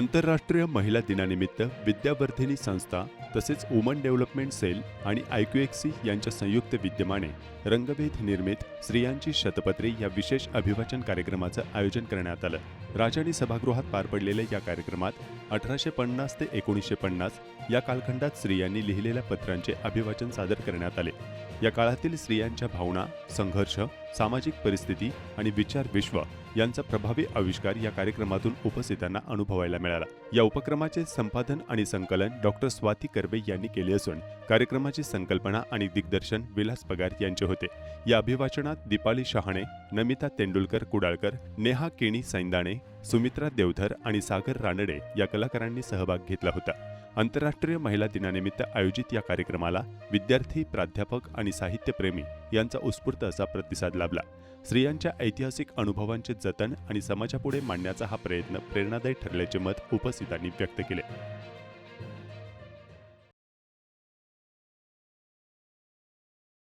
आंतरराष्ट्रीय महिला दिनानिमित्त विद्यावर्धिनी संस्था तसेच वुमन डेव्हलपमेंट सेल आणि IQXC यांच्या संयुक्त विद्यमाने रंगभेद निर्मित स्त्रियांची शतपत्रे या विशेष अभिवाचन कार्यक्रमाचं आयोजन करण्यात आलं। राजधानी सभागृहात पार पडलेल्या या कार्यक्रमात 1850 ते 1950 या कालखंडात स्त्रियांनी लिहिलेल्या पत्रांचे अभिवाचन सादर करण्यात आले। या काळातील स्त्रियांच्या भावना, संघर्ष, सामाजिक परिस्थिती आणि विचार विश्व यांचा प्रभावी आविष्कार या कार्यक्रमातून उपस्थितांना अनुभवायला मिळाला। या उपक्रमाचे संपादन आणि संकलन डॉक्टर स्वाती कर्वे यांनी केले असून कार्यक्रमाची संकल्पना आणि दिग्दर्शन विलास पगार यांचे होते। या अभिवाचनात दीपाली शहाणे, नमिता तेंडुलकर कुडाळकर, नेहा केणी सैंदाणे, सुमित्रा देवधर आणि सागर रानडे या कलाकारांनी सहभाग घेतला होता। आंतरराष्ट्रीय महिला दिनानिमित्त आयोजित या कार्यक्रमाला विद्यार्थी, प्राध्यापक आणि साहित्यप्रेमी यांचा उत्स्फूर्त असा प्रतिसाद लाभला। स्त्रियांच्या ऐतिहासिक अनुभवांचे जतन आणि समाजापुढे मांडण्याचा हा प्रयत्न प्रेरणादायी ठरल्याचे मत उपस्थितांनी व्यक्त केले।